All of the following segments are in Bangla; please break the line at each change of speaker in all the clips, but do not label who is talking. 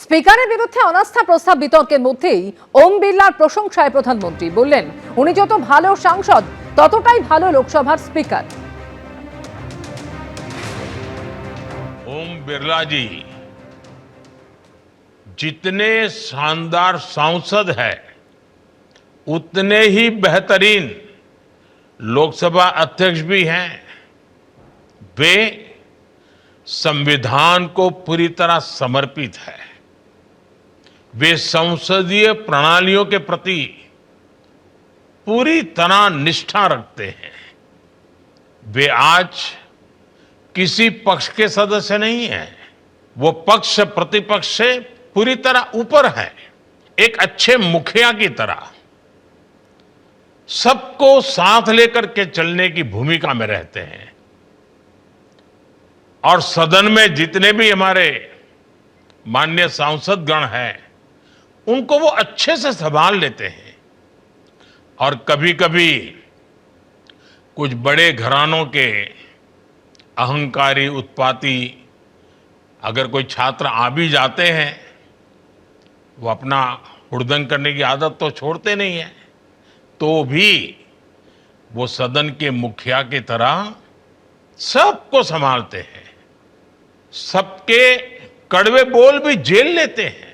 স্পিকারের বিরুদ্ধে অনাস্থা প্রস্তাব বিতর্কের মধ্যেই ওম বিড়লার প্রশংসায় প্রধানমন্ত্রী বললেন, উনি যত ভালো সাংসদ ততটাই ভালো লোকসভার স্পিকার।
ओम बिरला जी जितने शानदार सांसद हैं उतने ही बेहतरीन लोकसभा अध्यक्ष भी हैं। वे संविधान को पूरी तरह समर्पित है। वे संसदीय प्रणालियों के प्रति पूरी तरह निष्ठा रखते हैं। वे आज किसी पक्ष के सदस्य नहीं है, वो पक्ष प्रतिपक्ष से पूरी तरह ऊपर है। एक अच्छे मुखिया की तरह सबको साथ लेकर के चलने की भूमिका में रहते हैं और सदन में जितने भी हमारे माननीय सांसदगण हैं उनको वो अच्छे से संभाल लेते हैं। और कभी कभी कुछ बड़े घरानों के अहंकारी उत्पाती अगर कोई छात्र आ भी जाते हैं, वो अपना हुड़दंग करने की आदत तो छोड़ते नहीं है, तो भी वो सदन के मुखिया की तरह सबको संभालते हैं, सबके कड़वे बोल भी झेल लेते हैं।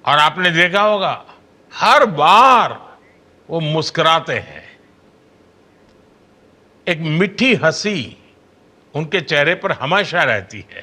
और आपने देखा होगा हर बार वो मुस्कुराते हैं, एक मीठी हंसी उनके चेहरे पर हमेशा रहती है।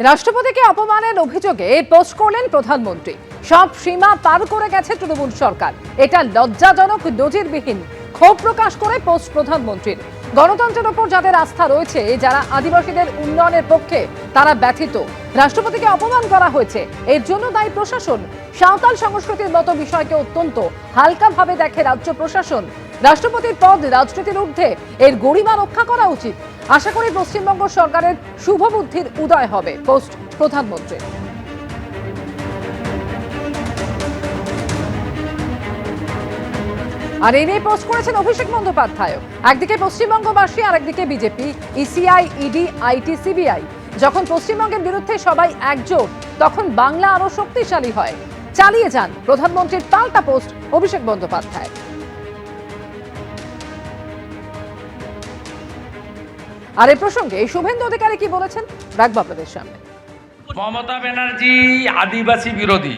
রাষ্ট্রপতিকে অপমানের অভিযোগে পোস্ট করলেন প্রধানমন্ত্রী। সব সীমা পার করে গেছে তৃণমূল সরকার, এটা লজ্জাজনক, নজিরবিহীন। ক্ষোভ প্রকাশ করে পোস্ট প্রধানমন্ত্রীর। গণতন্ত্রের ওপর যাদের আস্থা রয়েছে, যারা আদিবাসীদের উন্নয়নের পক্ষে, তারা ব্যথিত। রাষ্ট্রপতিকে অপমান করা হয়েছে, এর জন্য দায়ী প্রশাসন। সাঁওতাল সংস্কৃতির মতো বিষয়কে অত্যন্ত হালকাভাবে দেখে রাজ্য প্রশাসন। রাষ্ট্রপতির পদ রাজনীতির ঊর্ধ্বে, এর গরিমা রক্ষা করা উচিত। আশা করি পশ্চিমবঙ্গ সরকারের শুভ বুদ্ধির উদয় হবে। পোস্ট প্রধানমন্ত্রী। আর এই নিয়ে পোস্ট করেছেন অভিষেক বন্দ্যোপাধ্যায়। একদিকে পশ্চিমবঙ্গবাসী, আর একদিকে BJP, ECI, ED, IT, CBI. যখন পশ্চিমবঙ্গের বিরুদ্ধে সবাই একজোট, তখন বাংলা আরো শক্তিশালী হয়। চালিয়ে যান প্রধানমন্ত্রীর পাল্টা পোস্ট অভিষেক বন্দ্যোপাধ্যায়। আর এই প্রসঙ্গে শুভেন্দু অধিকারী কি বলেছেন রাখবো আপনাদের সামনে।
মমতা ব্যানার্জি আদিবাসী বিরোধী।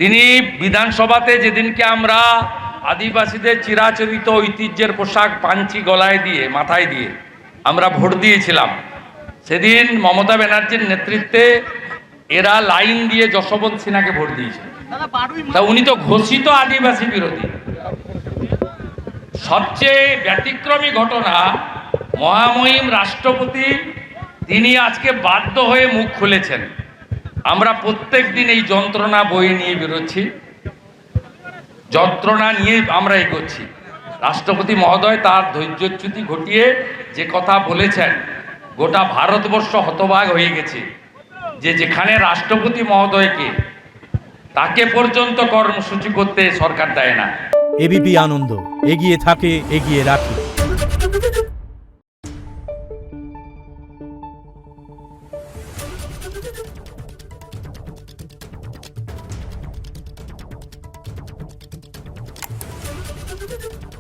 তিনি বিধানসভাতে যেদিনকে আমরা আদিবাসীদের চিরাচরিত ঐতিহ্যের পোশাক পাঞ্চি গলায় দিয়ে, মাথায় দিয়ে আমরা ভোট দিয়েছিলাম, সেদিন মমতা ব্যানার্জির নেতৃত্বে এরা লাইন দিয়ে যশবন্ত সিনহাকে ভোট দিয়েছিল। তা উনি তো ঘোষিত আদিবাসী বিরোধী। সবচেয়ে ব্যতিক্রমী ঘটনা, মহামহিম রাষ্ট্রপতি তিনি আজকে বাধ্য হয়ে মুখ খুলেছেন। আমরা প্রত্যেক দিন এই যন্ত্রণা বয়ে নিয়ে বেরোচ্ছি, যন্ত্রণা নিয়ে আমরা এগোচ্ছি। রাষ্ট্রপতি মহোদয় তার ধৈর্যচ্যুতি ঘটিয়ে যে কথা বলেছেন, গোটা ভারতবর্ষ হতবাক হয়ে গেছে যে যেখানে রাষ্ট্রপতি মহোদয়কে, তাকে পর্যন্ত কর্মসূচি করতে সরকার দেয় না।
এবিপি আনন্দ, এগিয়ে থাকে, এগিয়ে রাখে।
Thank you.